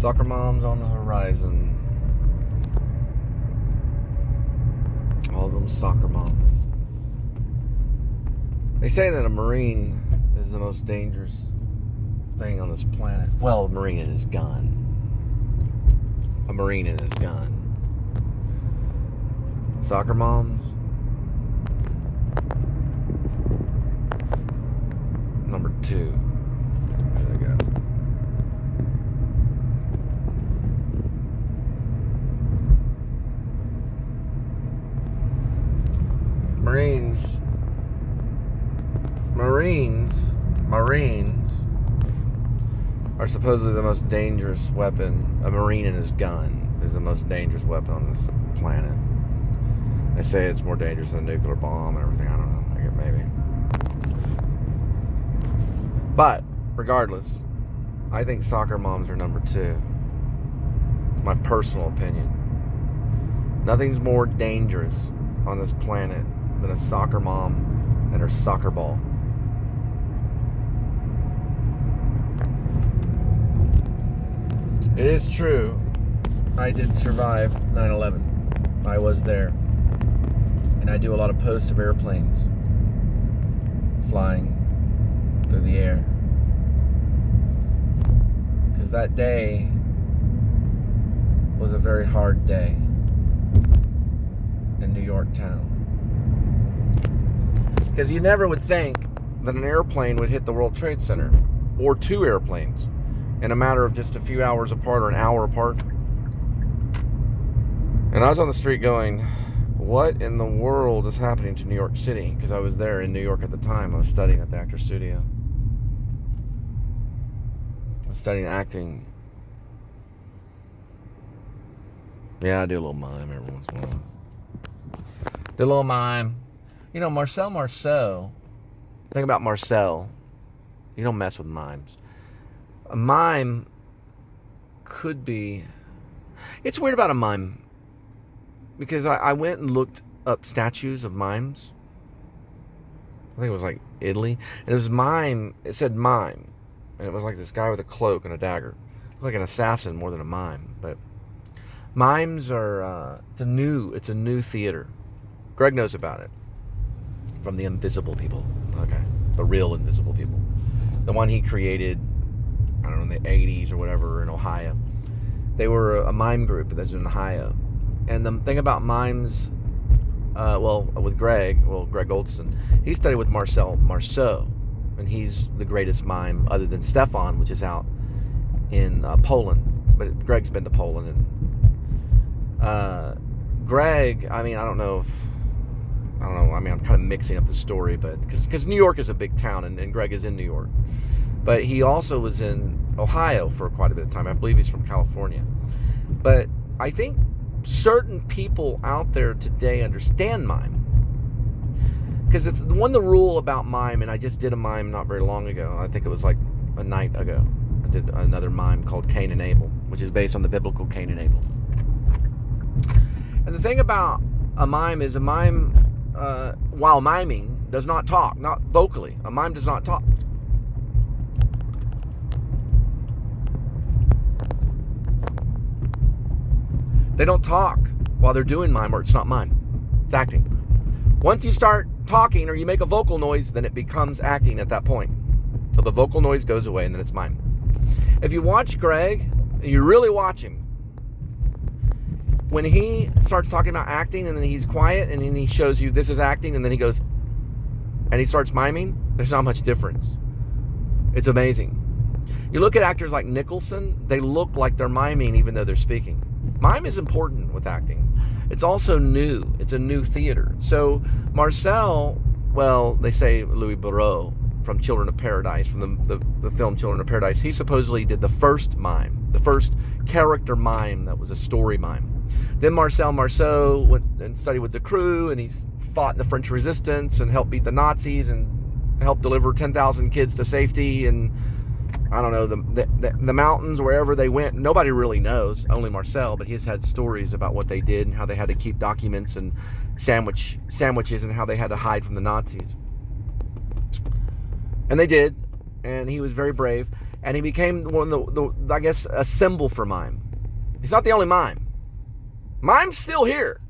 Soccer moms on the horizon. All of them soccer moms. They say that a Marine is the most dangerous thing on this planet. Well, a Marine and his gun. A Marine and his gun. Soccer moms. Number 2. There they go. Marines are supposedly the most dangerous weapon. A Marine and his gun is the most dangerous weapon on this planet. They say it's more dangerous than a nuclear bomb and everything. I don't know. I get maybe. But regardless, I think soccer moms are number 2. It's my personal opinion. Nothing's more dangerous on this planet than a soccer mom and her soccer ball. It is true, I did survive 9/11. I was there. And I do a lot of posts of airplanes flying through the air. Because that day was a very hard day in New York town. Because you never would think that an airplane would hit the World Trade Center, or 2 airplanes, in a matter of just a few hours apart or an hour apart. And I was on the street going, what in the world is happening to New York City? Because I was there in New York at the time. I was studying at the Actors Studio. I was studying acting. Yeah, I do a little mime every once in a while. Do a little mime. You know, Marcel Marceau, think about Marcel. You don't mess with mimes. A mime could be... It's weird about a mime, because I went and looked up statues of mimes. I think it was like Italy. And it was mime. It said mime. And it was like this guy with a cloak and a dagger. It was like an assassin more than a mime. But mimes are... it's a new theater. Greg knows about it. From the invisible people. Okay. The real invisible people. The one he created, I don't know, in the 80s or whatever in Ohio. They were a mime group that's in Ohio. And the thing about mimes, with Greg Goldstein, he studied with Marcel Marceau. And he's the greatest mime other than Stefan, which is out in Poland. But Greg's been to Poland. And Greg, I don't know, I'm kind of mixing up the story, but because New York is a big town, and Greg is in New York. But he also was in Ohio for quite a bit of time. I believe he's from California. But I think certain people out there today understand mime. Because the rule about mime, and I just did a mime not very long ago. I think it was like a night ago. I did another mime called Cain and Abel, which is based on the biblical Cain and Abel. And the thing about a mime is while miming, does not talk, not vocally. A mime does not talk. They don't talk while they're doing mime, or it's not mime. It's acting. Once you start talking or you make a vocal noise, then it becomes acting at that point. So the vocal noise goes away, and then it's mime. If you watch Greg, and you really watch him, when he starts talking about acting, and then he's quiet, and then he shows you this is acting, and then he goes, and he starts miming, there's not much difference. It's amazing. You look at actors like Nicholson, they look like they're miming even though they're speaking. Mime is important with acting. It's also new. It's a new theater. So Marcel, they say Louis Barrault from Children of Paradise, from the film Children of Paradise, he supposedly did the first mime, the first character mime that was a story mime. Then Marcel Marceau went and studied with the crew, and he's fought in the French Resistance and helped beat the Nazis and helped deliver 10,000 kids to safety, and I don't know, the mountains, wherever they went. Nobody really knows, only Marcel, but he's had stories about what they did and how they had to keep documents and sandwiches and how they had to hide from the Nazis. And they did, and he was very brave. and he became one of the I guess, a symbol for mime. He's not the only mime. Mime's still here.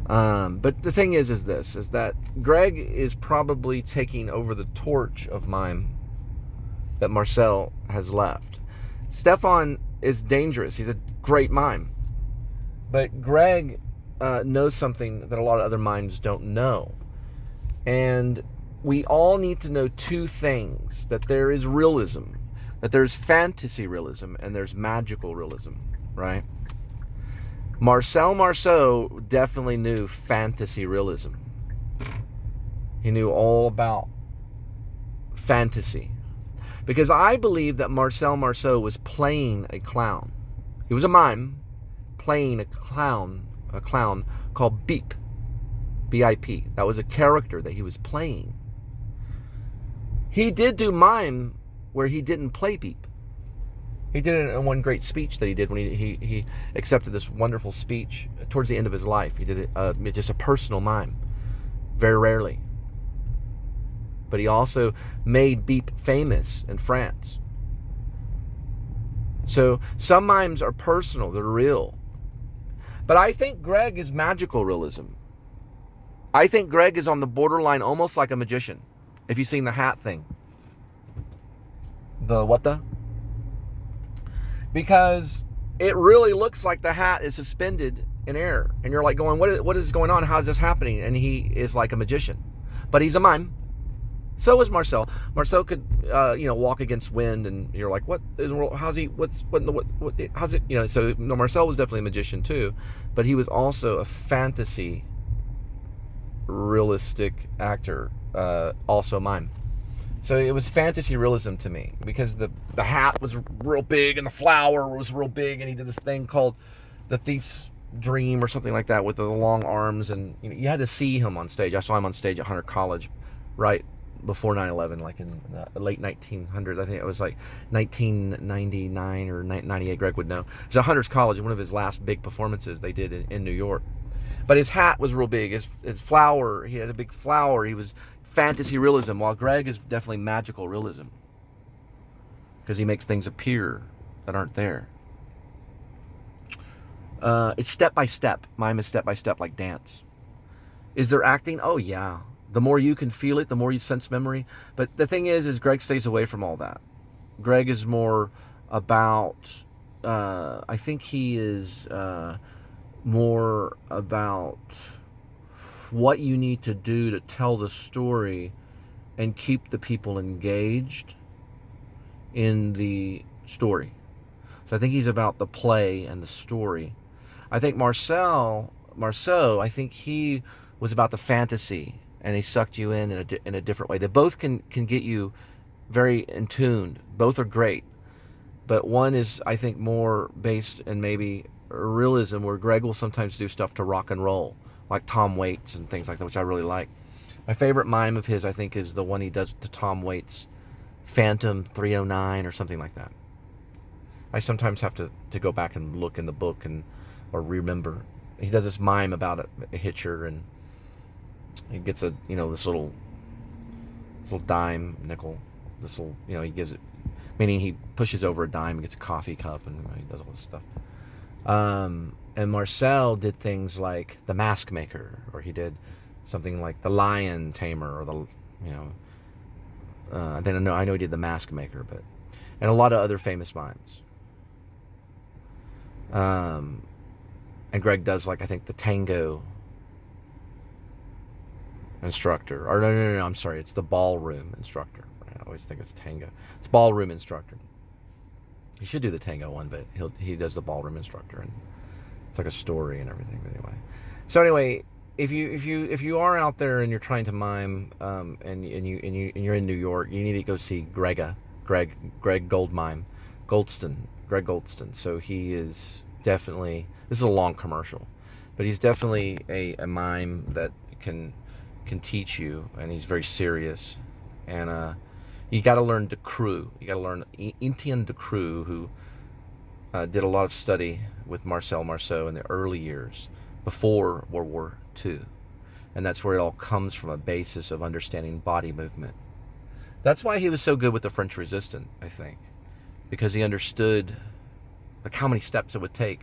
But the thing is that Greg is probably taking over the torch of mime that Marcel has left. Stefan is dangerous. He's a great mime. But Greg knows something that a lot of other mimes don't know. And we all need to know two things: that there is realism, that there's fantasy realism, and there's magical realism, right? Marcel Marceau definitely knew fantasy realism. He knew all about fantasy. Because I believe that Marcel Marceau was playing a clown. He was a mime playing a clown called Beep. B-I-P. That was a character that he was playing. He did do mime where he didn't play Beep. He did it in one great speech that he did when he accepted this wonderful speech towards the end of his life. He did it just a personal mime, very rarely. But he also made Beep famous in France. So some mimes are personal, they're real. But I think Greg is magical realism. I think Greg is on the borderline, almost like a magician. If you've seen the hat thing. The what the? Because it really looks like the hat is suspended in air. And you're like going, what is going on? How is this happening? And he is like a magician. But he's a mime. So is Marcel. Marcel could, walk against wind, and you're like, how's it? So Marcel was definitely a magician too, but he was also a fantasy, realistic actor, also mime. So it was fantasy realism to me, because the hat was real big and the flower was real big, and he did this thing called the Thief's Dream or something like that with the long arms, and you had to see him on stage. I saw him on stage at Hunter College, right before 9/11, like in the late 1900s. I think it was like 1999 or 98. Greg would know. It was at Hunter's College, one of his last big performances they did in New York. But his hat was real big. His flower, he had a big flower. He was fantasy realism, while Greg is definitely magical realism, because he makes things appear that aren't there. It's step by step. Mime is step by step, like dance. Is there acting? Oh yeah. The more you can feel it, the more you sense memory. But the thing is Greg stays away from all that. Greg is more about, I think he is more about what you need to do to tell the story and keep the people engaged in the story. So I think he's about the play and the story. I think Marceau, I think he was about the fantasy, and he sucked you in a different way. They both can get you very in tune. Both are great. But one is, I think, more based in maybe realism, where Greg will sometimes do stuff to rock and roll, like Tom Waits and things like that, which I really like. My favorite mime of his, I think, is the one he does to Tom Waits, Phantom 309 or something like that. I sometimes have to go back and look in the book or remember. He does this mime about a hitcher, and he gets this little dime nickel. He gives it, meaning he pushes over a dime and gets a coffee cup, and he does all this stuff. And Marcel did things like The Mask Maker, or he did something like The Lion Tamer, or I know he did The Mask Maker, and a lot of other famous mimes. And Greg does, like, I think the tango instructor, or no, I'm sorry, it's the ballroom instructor. I always think it's tango. It's ballroom instructor. He should do the tango one, but he does the ballroom instructor, and it's like a story and everything. But anyway, so anyway, if you are out there and you're trying to mime, and you're in New York, you need to go see Greg Goldston. So he is definitely, this is a long commercial, but he's definitely a mime that can teach you, and he's very serious. And you got to learn Decroux. You got to learn Etienne Decroux, who did a lot of study with Marcel Marceau in the early years before World War II. And that's where it all comes from, a basis of understanding body movement. That's why he was so good with the French Resistance, I think, because he understood like how many steps it would take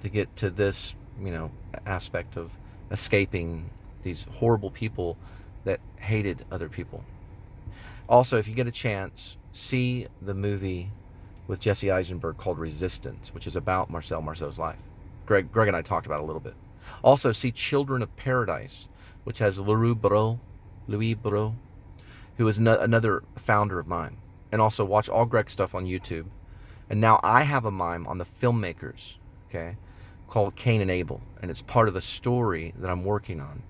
to get to this, aspect of escaping these horrible people that hated other people. Also, if you get a chance, see the movie with Jesse Eisenberg called Resistance, which is about Marcel's life. Greg and I talked about it a little bit. Also, see Children of Paradise, which has Louis Barreau, who is another founder of mime. And also watch all Greg's stuff on YouTube. And now I have a mime on the Filmmakers, okay, called Cain and Abel. And it's part of the story that I'm working on.